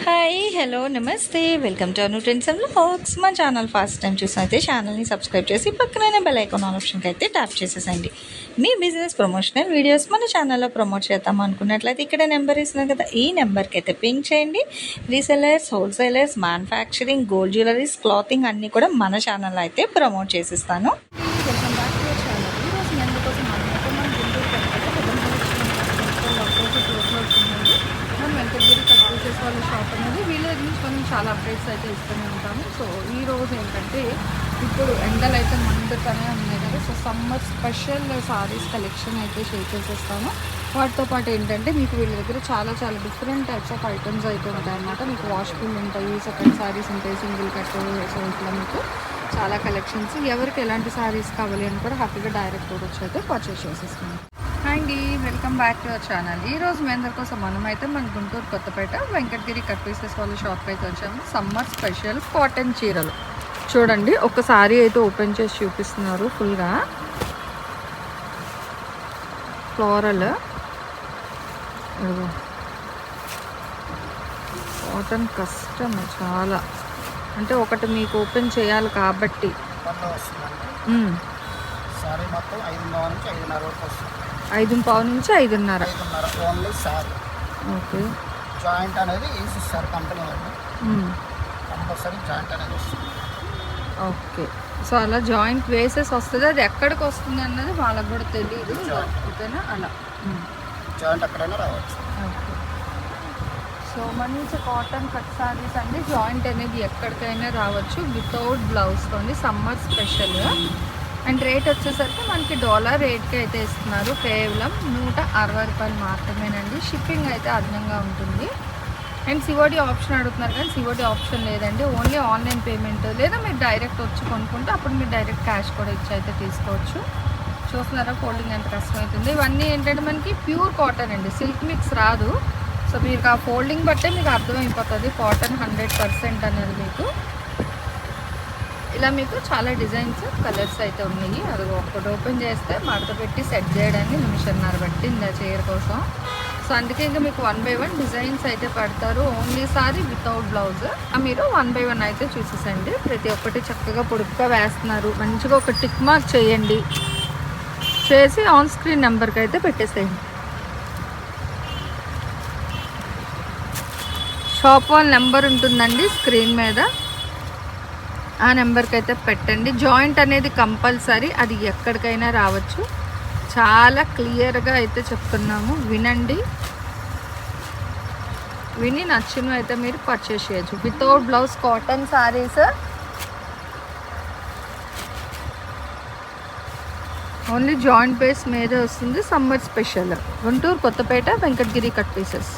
Hi hello నమస్తే welcome to Anu trends and vlogs. మా channel first time చూసినైతే ఛానల్ని subscribe చేసి పక్కనైన బెల్ ఐకాన్ ఆప్షన్కి అయితే ట్యాప్ చేసేసండి. మీ బిజినెస్ ప్రమోషనల్ వీడియోస్ మన ఛానల్లో ప్రమోట్ చేద్దాం అనుకున్నట్లయితే ఇక్కడ నెంబర్ ఇస్తున్నాం కదా, ఈ నెంబర్కి అయితే పింక్ చేయండి. Resellers, wholesalers, manufacturing, gold jewelleries, clothing అన్నీ కూడా మన ఛానల్లో అయితే ప్రమోట్ చేసిస్తాను. Welcome back to your channel. ఈరోజు మీ అందుకోసం మన గుంటూరు మనం వెంకటగిరి కట్ పీసెస్ వాళ్ళ షాప్ అనేది విలేజ్ నుంచి మనం చాలా అప్డేట్స్ అయితే ఇస్తూనే ఉంటాము. సో ఈరోజు ఏంటంటే ఇప్పుడు ఎండలు అయితే మండుతూనే ఉన్నాయి కదా, so summer special saris collection అయితే షేర్ చేసేస్తాము. వాటితో పాటు ఏంటంటే మీకు వీళ్ళ దగ్గర చాలా చాలా డిఫరెంట్ టైప్స్ ఆఫ్ ఐటమ్స్ అయితే ఉంటాయి అన్నమాట. మీకు వాష్ఫుల్ ఉంటాయి, సెకండ్ సారీస్ ఉంటాయి, సింగిల్ కట్. సో ఇట్లా మీకు చాలా కలెక్షన్స్, ఎవరికి ఎలాంటి సారీస్ కావాలి అని కూడా హ్యాపీగా డైరెక్ట్ వచ్చి అయితే పర్చేస్ చేసేస్తాము. అండి welcome back to our channel. ఈరోజు మీ అందరి కోసం మనమైతే మన గుంటూరు కొత్తపేట వెంకటగిరి కట్ పీసెస్ వాళ్ళ షాప్కి అయితే వచ్చాము. సమ్మర్ స్పెషల్ కాటన్ చీరలు చూడండి. ఒక సారీ అయితే ఓపెన్ చేసి చూపిస్తున్నారు. ఫుల్గా ఫ్లోరల్ కాటన్ కష్టం చాలా, అంటే ఒకటి మీకు ఓపెన్ చేయాలి కాబట్టి. సారీ మొత్తం 5:30 నుంచి 5:30 వరకు వస్తుంది. 5:15 నుంచి 5:30 ఓన్లీ సారీ. ఓకే. జాయింట్ అనేది వేసిస్తారు కంపెనీ వాళ్ళు, కంపల్సరీ జాయింట్ అనేది వస్తుంది. ఓకే. సో అలా జాయింట్ వేసెస్ వస్తుంది. అది ఎక్కడికి వస్తుంది అన్నది వాళ్ళకి కూడా తెలియదు. ఓకేనా? అలా జాయింట్ ఎక్కడైనా రావచ్చు. ఓకే. సో మంచి కాటన్ కట్ సారీస్ అండి. జాయింట్ అనేది ఎక్కడికైనా రావచ్చు వితౌట్ బ్లౌజ్తోని. Summer special. అండ్ రేట్ వచ్చేసరికి మనకి $1 రేట్కి అయితే ఇస్తున్నారు. కేవలం ₹160 మాత్రమేనండి. షిప్పింగ్ అయితే అదనంగా ఉంటుంది. అండ్ సిఓడి ఆప్షన్ అడుగుతున్నారు, కానీ సిఓడి ఆప్షన్ లేదండి. ఓన్లీ ఆన్లైన్ పేమెంట్, లేదా మీరు డైరెక్ట్ వచ్చి కొనుక్కుంటే అప్పుడు మీరు డైరెక్ట్ క్యాష్ కూడా ఇచ్చి అయితే తీసుకోవచ్చు. చూస్తున్నారా ఫోల్డింగ్ ఎంత కష్టమవుతుంది. ఇవన్నీ ఏంటంటే మనకి ప్యూర్ కాటన్ అండి, సిల్క్ మిక్స్ రాదు. సో మీకు ఆ ఫోల్డింగ్ బట్టే మీకు అర్థమైపోతుంది కాటన్ 100% అనేది. మీకు ఇలా మీకు చాలా డిజైన్స్, కలర్స్ అయితే ఉన్నాయి. అది ఒకటి ఓపెన్ చేస్తే మడత పెట్టి సెట్ చేయడానికి నిమిషంన్నర పట్టింది ఆ చీర కోసం. సో అందుకే ఇంకా మీకు 1 by 1 డిజైన్స్ అయితే పెడతారు. Only sorry without blouse. మీరు 1 by 1 అయితే చూసేసండి. ప్రతి ఒక్కటి చక్కగా పొడుగ్గా వేస్తున్నారు. మంచిగా ఒక టిక్ మార్క్ చేయండి, చేసి ఆన్ స్క్రీన్ నెంబర్కి అయితే పెట్టేసేయండి. షాప్ వాళ్ళ నెంబర్ ఉంటుందండి స్క్రీన్ మీద, ఆ నెంబర్కి అయితే పెట్టండి. జాయింట్ అనేది కంపల్సరీ, అది ఎక్కడికైనా రావచ్చు. చాలా క్లియర్గా అయితే చెప్తున్నాము, వినండి. విని నచ్చినవి అయితే మీరు పర్చేస్ చేయొచ్చు. Without blouse cotton saris only joint base మీద వస్తుంది. Summer special Guntur Kothapeta Venkatagiri cut pieces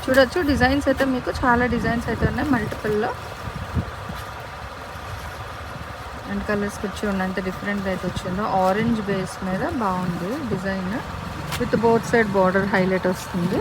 చూడొచ్చు. డిజైన్స్ అయితే మీకు చాలా డిజైన్స్ అయితే ఉన్నాయి మల్టిపుల్లో. అండ్ కలర్స్ వచ్చి ఉన్నంత డిఫరెంట్ అయితే వచ్చిందో. ఆరెంజ్ బేస్ మీద బాగుంది design, with both side border highlight వస్తుంది.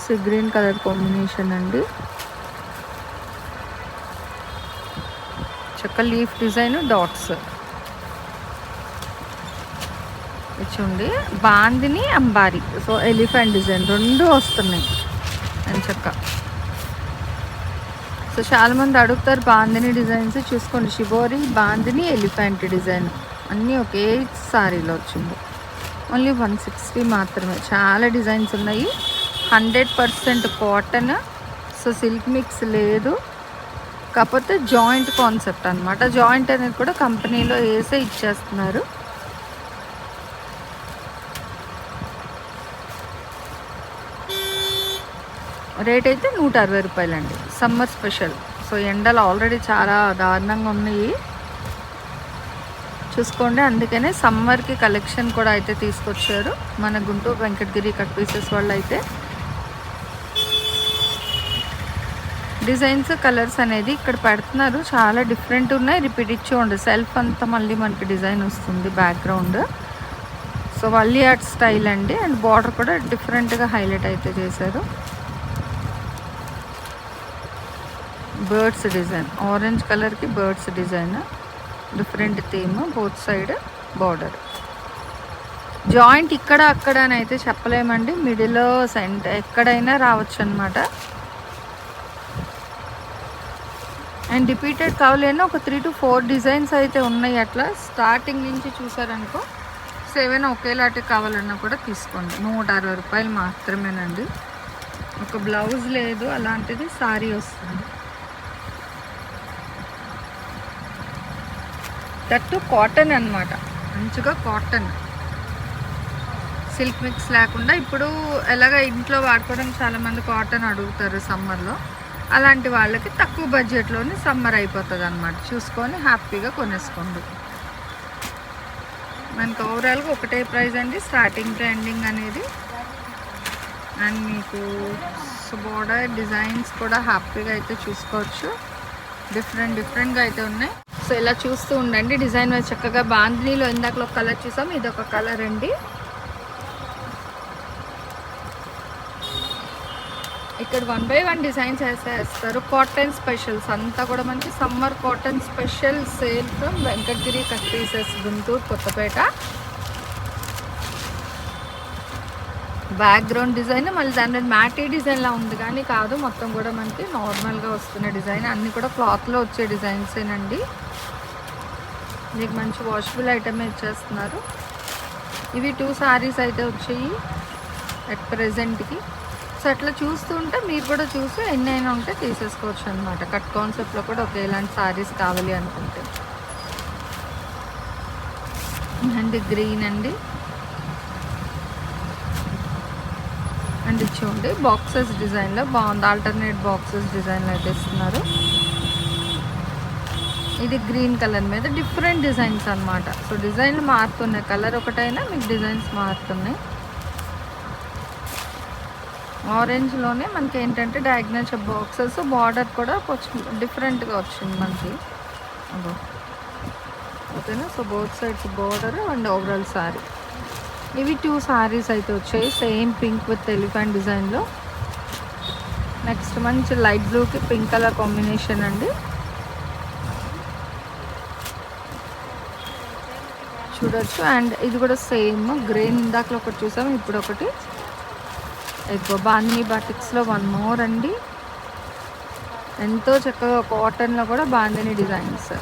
సీ గ్రీన్ కలర్ కాంబినేషన్ అండి. చక్క లీఫ్ డిజైన్, డాట్స్ ఇచ్చుండి. బాందిని, అంబారీ, సో ఎలిఫెంట్ డిజైన్ రెండు వస్తున్నాయి అని చక్క. సో చాలామంది అడుగుతారు బాందిని డిజైన్స్. చూసుకోండి, షిబోరి, బాందిని, ఎలిఫెంట్ డిజైన్ అన్నీ ఒకే సారీలో వచ్చింది. ఓన్లీ 160 మాత్రమే. చాలా డిజైన్స్ ఉన్నాయి. 100% కాటన్. సో సిల్క్ మిక్స్ లేదు, కాకపోతే జాయింట్ కాన్సెప్ట్ అనమాట. జాయింట్ అనేది కూడా కంపెనీలో వేసే ఇచ్చేస్తున్నారు. రేట్ అయితే ₹160 అండి. Summer special. సో ఎండలు ఆల్రెడీ చాలా దారుణంగా ఉన్నాయి చూసుకోండి. అందుకనే సమ్మర్కి కలెక్షన్ కూడా అయితే తీసుకొచ్చారు మన గుంటూరు వెంకటగిరి కట్ పీసెస్ వాళ్ళు. అయితే డిజైన్స్, కలర్స్ అనేది ఇక్కడ పెడుతున్నారు. చాలా డిఫరెంట్ ఉన్నాయి. రిపీట్ ఇచ్చి సెల్ఫ్ అంతా మళ్ళీ మనకి డిజైన్ వస్తుంది background. So Valli art style అండి. అండ్ బార్డర్ కూడా డిఫరెంట్గా హైలైట్ అయితే చేశారు. బర్డ్స్ డిజైన్, ఆరెంజ్ కలర్కి birds design, different theme, both side border. Joint ఇక్కడ అక్కడ అని అయితే చెప్పలేమండి, మిడిల్ సెంటర్ ఎక్కడైనా రావచ్చు అనమాట. అండ్ రిపీటెడ్ కావాలన్నా ఒక 3 to 4 డిజైన్స్ అయితే ఉన్నాయి. అట్లా స్టార్టింగ్ నుంచి చూసారనుకో 7 ఒకేలాంటి కావాలన్నా కూడా తీసుకోండి. 160 రూపాయలు మాత్రమేనండి. ఒక బ్లౌజ్ లేదు, అలాంటిది సారీ వస్తుంది. దట్టు కాటన్ అన్నమాట, మంచిగా కాటన్, సిల్క్ మిక్స్ లేకుండా. ఇప్పుడు ఎలాగ ఇంట్లో వాడుకోవడానికి చాలామంది కాటన్ అడుగుతారు సమ్మర్లో, అలాంటి వాళ్ళకి తక్కువ బడ్జెట్లోనే సమ్మర్ అయిపోతుంది అన్నమాట. చూసుకొని హ్యాపీగా కొనేసుకోండి. మనకి ఓవరాల్గా ఒకటే ప్రైస్ అండి, స్టార్టింగ్ టు ఎండింగ్ అనేది. అండ్ మీకు బోర్డర్ డిజైన్స్ కూడా హ్యాపీగా అయితే చూసుకోవచ్చు. డిఫరెంట్గా అయితే ఉన్నాయి. సో ఇలా చూస్తూ ఉండండి. డిజైన్ వైజ్ చక్కగా బాందినీలో ఇందాకలో ఒక కలర్ చూసాం, ఇది ఒక కలర్ అండి. ఇక్కడ 1 by 1 డిజైన్స్ వేస్తారు. కాటన్ స్పెషల్స్ అంతా కూడా మనకి summer cotton special sale from Venkatagiri cut pieces, Guntur, Kothapeta. Background design మళ్ళీ దాని మీద మ్యాటీ డిజైన్లా ఉంది కానీ కాదు, మొత్తం కూడా మనకి నార్మల్గా వస్తున్న డిజైన్. అన్నీ కూడా క్లాత్లో వచ్చే డిజైన్సేనండి. మీకు మంచి వాషబుల్ ఐటమే ఇచ్చేస్తున్నారు. ఇవి 2 సారీస్ అయితే వచ్చాయి అట్ ప్రెజెంట్కి. సో అట్లా చూస్తుంటే మీరు కూడా చూసి ఎన్నైనా ఉంటే తీసేసుకోవచ్చు అనమాట. కట్ కాన్సెప్ట్లో కూడా ఒకేలాంటి సారీస్ కావాలి అనుకుంటే. అండ్ గ్రీన్ అండి. అండ్ ఇచ్చుండి బాక్సెస్ డిజైన్లో బాగుంది, ఆల్టర్నేట్ బాక్సెస్ డిజైన్లో అయితే ఇస్తున్నారు. ఇది గ్రీన్ కలర్ మీద డిఫరెంట్ డిజైన్స్ అనమాట. సో డిజైన్లు మారుతున్నాయి, కలర్ ఒకటైనా మీకు డిజైన్స్ మారుతున్నాయి. ఆరెంజ్లోనే మనకి ఏంటంటే డయాగ్నల్ బాక్సెస్, బార్డర్ కూడా కొంచెం డిఫరెంట్గా వచ్చింది మనకి. ఓకేనా. So both sides border and overall sorry. ఇవి 2 సారీస్ అయితే వచ్చాయి, సేమ్ పింక్ విత్ ఎలిఫెంట్ డిజైన్లో. నెక్స్ట్ మంచి లైట్ బ్లూకి పింక్ కలర్ కాంబినేషన్ అండి. చూడొచ్చు. అండ్ ఇది కూడా సేమ్ గ్రీన్, ఇందాకలో ఒకటి చూసాము, ఇప్పుడు ఒకటి ఎక్కువ బాందిని బాటిక్స్లో 1 more అండి. ఎంతో చక్కగా కాటన్లో కూడా బాందిని డిజైన్స్.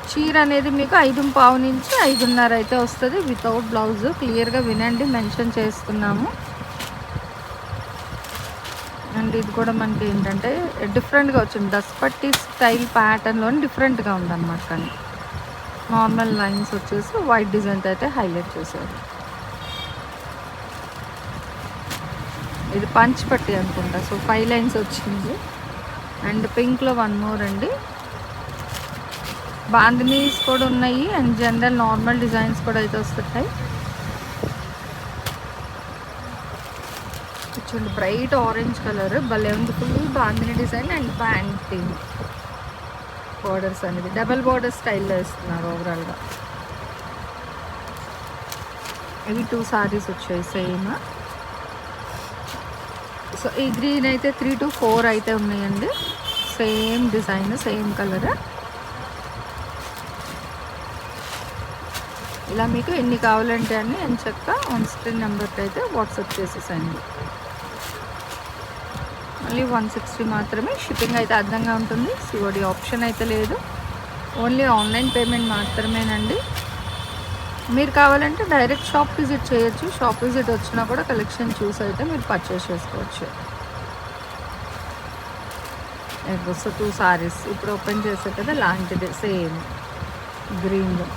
చీర అనేది మీకు 5.25 నుంచి 5.5 అయితే వస్తుంది వితౌట్ బ్లౌజ్. క్లియర్గా వినండి, మెన్షన్ చేస్తున్నాము. అండ్ ఇది కూడా మనకి ఏంటంటే డిఫరెంట్గా వచ్చింది, దస్పట్టి స్టైల్ ప్యాటర్న్లోని డిఫరెంట్గా ఉందన్నమాట. కానీ నార్మల్ లైన్స్ వచ్చేసి వైట్ డిజైన్తో అయితే హైలైట్ చేశారు. ఇది పంచ్ పట్టి అనుకుంటా. సో 5 lines వచ్చింది. అండ్ పింక్లో 1 more అండి. బాందినీస్ కూడా ఉన్నాయి అండ్ జనరల్ నార్మల్ డిజైన్స్ కూడా అయితే వస్తాయి. చూడండి బ్రైట్ ఆరెంజ్ కలర్ భలే ఉంది, full bandhani design and pant borders అనేది డబల్ బోర్డర్ స్టైల్లో ఇస్తున్నారు ఓవరాల్గా. ఇవి 2 sarees వచ్చాయి సేమ్. సో ఈ గ్రీన్ అయితే 3 to 4 అయితే ఉన్నాయండి. Same design, same colour. ఇలా మీకు ఎన్ని కావాలంటే అన్ని ఎంచక్క ఆన్ స్క్రీన్ నెంబర్కి అయితే వాట్సాప్ చేసేసండి. మళ్ళీ 160 మాత్రమే. షిప్పింగ్ అయితే అర్థంగా ఉంటుంది. సిఓడి ఆప్షన్ అయితే లేదు, ఓన్లీ ఆన్లైన్ పేమెంట్ మాత్రమేనండి. మీరు కావాలంటే డైరెక్ట్ షాప్ విజిట్ చేయొచ్చు. షాప్ విజిట్ వచ్చినా కూడా కలెక్షన్ చూసి అయితే మీరు పర్చేస్ చేసుకోవచ్చు. సో 2 sarees ఇప్పుడు ఓపెన్ చేసే కదా లాంటిదే సేమ్ గ్రీన్లో.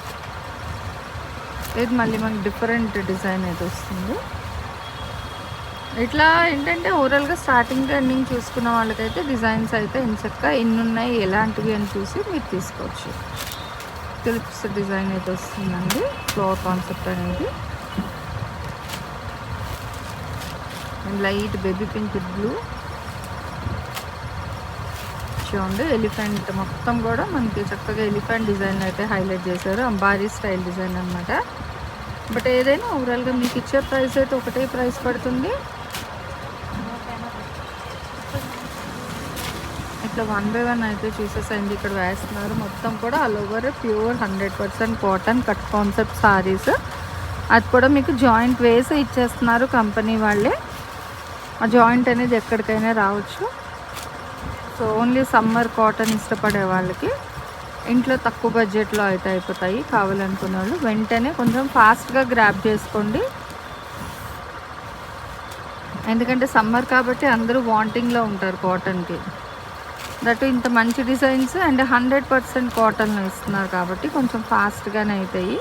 ఇది మళ్ళీ మనకి డిఫరెంట్ డిజైన్ అయితే వస్తుంది. ఇట్లా ఏంటంటే ఓవరాల్గా స్టార్టింగ్ టు ఎండింగ్ చూసుకున్న వాళ్ళకైతే డిజైన్స్ అయితే ఎంచక్క ఎన్ని ఉన్నాయి ఎలాంటివి అని చూసి మీరు తీసుకోవచ్చు. క్లిప్స్ డిజైన్ అయితే వస్తుందండి, ఫ్లోర్ కాన్సెప్ట్ అనేది. Light baby pink with blue. చూడండి ఎలిఫెంట్ మొత్తం కూడా మనకి చక్కగా ఎలిఫెంట్ డిజైన్ అయితే హైలైట్ చేశారు. అంబారీ స్టైల్ డిజైన్ అనమాట. బట్ ఏదైనా ఓవరాల్గా మీకు ఇచ్చే ప్రైస్ అయితే ఒకటే ప్రైస్ పడుతుంది. ఇట్లా 1 బై 1 అయితే చూసేసండి. ఇక్కడ వేస్తున్నారు మొత్తం కూడా all over pure 100% cotton cut concept saris. అది కూడా మీకు జాయింట్ వేసి ఇచ్చేస్తున్నారు కంపెనీ వాళ్ళే. ఆ జాయింట్ అనేది ఎక్కడికైనా రావచ్చు. సో ఓన్లీ సమ్మర్ కాటన్ ఇష్టపడే వాళ్ళకి ఇంట్లో తక్కువ బడ్జెట్లో అయితే అయిపోతాయి. కావాలనుకునే వాళ్ళు వెంటనే కొంచెం ఫాస్ట్గా గ్రాబ్ చేసుకోండి. ఎందుకంటే సమ్మర్ కాబట్టి అందరూ వాంటింగ్లో ఉంటారు కాటన్కి. దట్ ఇంత మంచి డిజైన్స్ అండ్ 100% కాటన్లో ఇస్తున్నారు కాబట్టి కొంచెం ఫాస్ట్గానే అవుతాయి.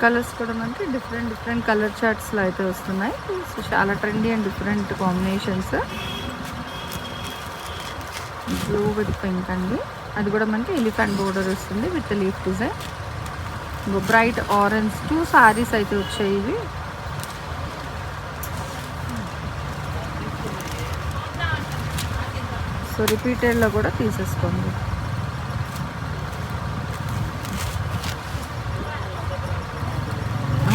కలర్స్ కూడా మనకి డిఫరెంట్ కలర్ చార్ట్స్లో అయితే వస్తున్నాయి. సో చాలా trendy and different combinations. Blue with pink అండి. అది కూడా మనకి ఎలిఫెంట్ బోర్డర్ వస్తుంది with leaf design. Bright orange 2 saris అయితే వచ్చాయి ఇవి. సో రిపీటెడ్లో కూడా తీసేసుకోండి.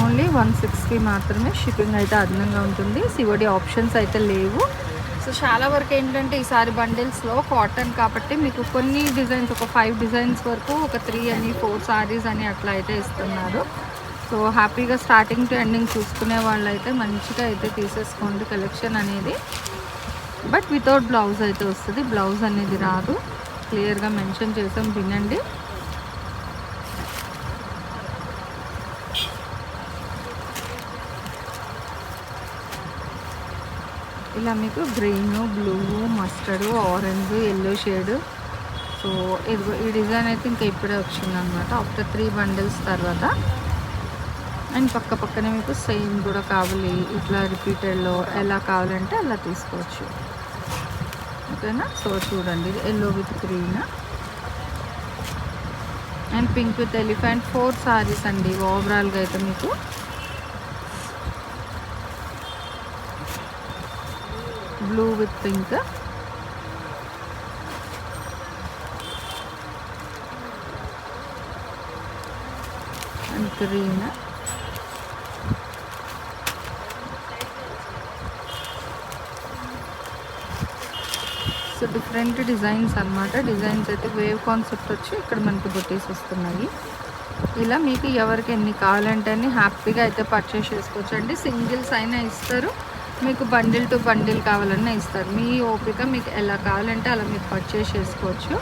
ఓన్లీ 160 మాత్రమే. షిప్పింగ్ అయితే అదనంగా ఉంటుంది. సిఓడి ఆప్షన్స్ అయితే లేవు. సో చాలా వరకు ఏంటంటే ఈసారి బండిల్స్లో కాటన్ కాబట్టి మీకు కొన్ని డిజైన్స్ ఒక 5 డిజైన్స్ వరకు ఒక 3 అని 4 సారీస్ అని అట్లా అయితే ఇస్తున్నారు. సో హ్యాపీగా స్టార్టింగ్ టు ఎండింగ్ చూసుకునే వాళ్ళు అయితే మంచిగా అయితే తీసేసుకోండి కలెక్షన్ అనేది. బట్ వితౌట్ బ్లౌజ్ అయితే వస్తుంది. బ్లౌజ్ అనేది రాదు. క్లియర్గా మెన్షన్ చేసాం, వినండి. ఇలా మీకు green, blue, mustard, orange, yellow shade. So ఈ డిజైన్ అయితే ఇంకా ఇప్పుడే వచ్చిందనమాట ఆఫ్టర్ 3 బండిల్స్ తర్వాత. అండ్ పక్కనే మీకు సేమ్ కూడా కావాలి ఇట్లా రిపీటెడ్లో ఎలా కావాలంటే అలా తీసుకోవచ్చు. ఓకేనా. సో చూడండి, yellow with green and pink with elephant 4 saris అండి ఓవరాల్గా అయితే మీకు. Blue with pink and green. So different designs అన్నమాట. డిజైన్స్ అయితే వేవ్ కాన్సెప్ట్ వచ్చి ఇక్కడ మనకి బుటీస్ వస్తున్నాయి. ఇలా మీకు ఎవరికి ఎన్ని కావాలంటే అన్ని హ్యాపీగా అయితే పర్చేస్ చేసుకోవచ్చు అండి. సింగిల్స్ అయినా ఇస్తారు, మీకు బండిల్ టు బండిల్ కావాలన్నా ఇస్తారు. మీ ఓపిక, మీకు ఎలా కావాలంటే అలా మీరు పర్చేస్ చేసుకోవచ్చు.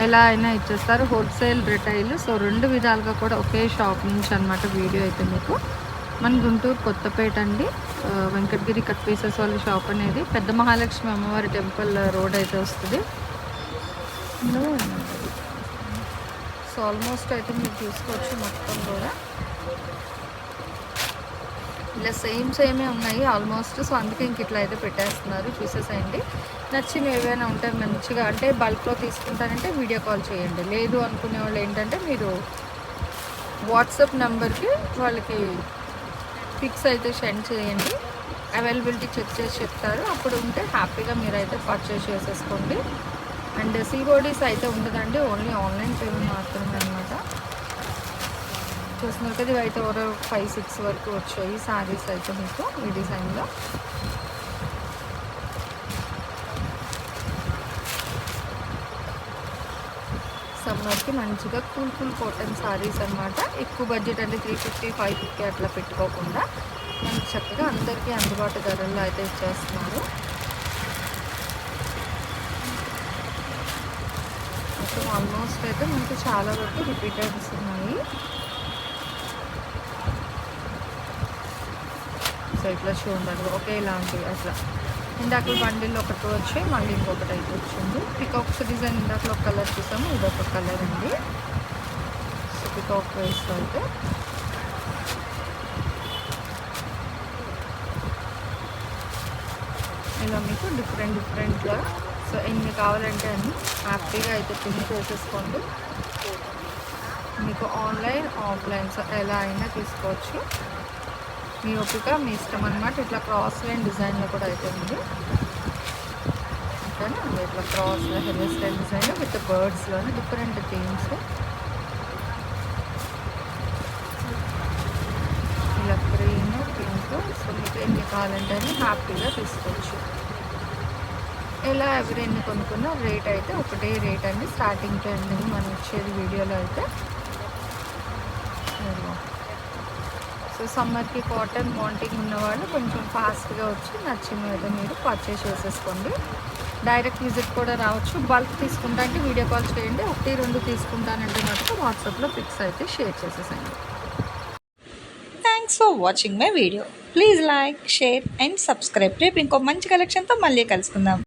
ఎలా అయినా ఇచ్చేస్తారు, హోల్సేల్ రిటైల్. సో 2 విధాలుగా కూడా ఒకే షాప్ నుంచి అనమాట వీడియో అయితే మీకు. మన గుంటూరు కొత్తపేట అండి, వెంకటగిరి కట్ పీసెస్ వాళ్ళ షాప్ అనేది. పెద్ద మహాలక్ష్మి అమ్మవారి టెంపుల్ రోడ్ అయితే వస్తుంది. సో ఆల్మోస్ట్ అయితే మీరు చూసుకోవచ్చు మొత్తం కూడా ఇలా సేమే ఉన్నాయి ఆల్మోస్ట్. సో అందుకే ఇంక ఇట్లా అయితే పెట్టేస్తున్నారు. చూసేసేయండి. నచ్చినవి ఏవైనా ఉంటే మంచిగా అంటే బల్క్లో తీసుకుంటారంటే వీడియో కాల్ చేయండి. లేదు అనుకునే వాళ్ళు ఏంటంటే మీరు వాట్సాప్ నెంబర్కి వాళ్ళకి పిక్స్ అయితే సెండ్ చేయండి. అవైలబిలిటీ చెక్ చేసి చెప్తారు. అప్పుడు ఉంటే హ్యాపీగా మీరైతే పర్చేస్ చేసేసుకోండి. అండ్ సిఓడీస్ అయితే ఉండదండి, ఓన్లీ ఆన్లైన్ పేమెంట్ మాత్రమే అనమాట. చూస్తున్నారు కదా, ఇవి అయితే ఓవర్ 5-6 వరకు వచ్చాయి సారీస్ అయితే మీకు ఈ డిజైన్లో. సమ్మర్కి మంచిగా కూల్ కాటన్ సారీస్ అనమాట. ఎక్కువ బడ్జెట్ అంటే 350-550 అట్లా పెట్టుకోకుండా మనకి చక్కగా అందరికీ అందుబాటు ధరల్లో అయితే ఇచ్చేస్తున్నారు. సో ఆల్మోస్ట్ అయితే మనకి చాలా వరకు రిపీటెడ్స్ ఉన్నాయి. సో ఇట్లా చూడండి ఒకే ఇలాంటివి అట్లా. ఇందాక బండిల్ ఒకటి వచ్చి మళ్ళీ ఇంకొకటి అయితే వచ్చింది. పికాక్స్ డిజైన్ ఇందాకలో ఒక కలర్ చూసాము, ఇదొక కలర్ అండి. సో పికాక్ వేస్ట్ అయితే ఇలా మీకు డిఫరెంట్గా. సో ఎన్ని కావాలంటే అన్ని హ్యాపీగా అయితే పిన్ చేసేసుకోండి. మీకు ఆన్లైన్ ఆఫ్లైన్ సో ఎలా అయినా తీసుకోవచ్చు. మీ ఓపిక మీ ఇష్టం అనమాట. ఇట్లా క్రాస్ లైన్ డిజైన్లో కూడా అయితే ఉంది. ఓకేనా. ఇట్లా క్రాస్లో హెయిర్ స్టైల్ డిజైన్ విత్ బర్డ్స్లోనే డిఫరెంట్ థీమ్స్. ఇలా గ్రీన్ పింక్. సో మీకు ఎన్ని కావాలంటే అని హ్యాపీగా తీసుకోవచ్చు. ఇలా ఎవరైనా కొనుక్కున్న రేట్ అయితే ఒకటే రేట్ అండి, స్టార్టింగ్ టు ఎండింగ్ మనం ఇచ్చేది వీడియోలో అయితే. సో సమ్మర్కి కాటన్ వాంటింగ్ ఉన్నవాళ్ళు కొంచెం ఫాస్ట్గా వచ్చి నచ్చినవి అయితే మీరు పర్చేస్ చేసేసుకోండి. డైరెక్ట్ విజిట్ కూడా రావచ్చు. బల్క్ తీసుకుంటా అంటే వీడియో కాల్ చేయండి. 1-2 తీసుకుంటానంటే మటుకు వాట్సాప్లో పిక్స్ అయితే షేర్ చేసేసండి. Thanks for watching my video. Please like, share and subscribe. రేపు ఇంకో మంచి కలెక్షన్తో మళ్ళీ కలుసుకుందాం.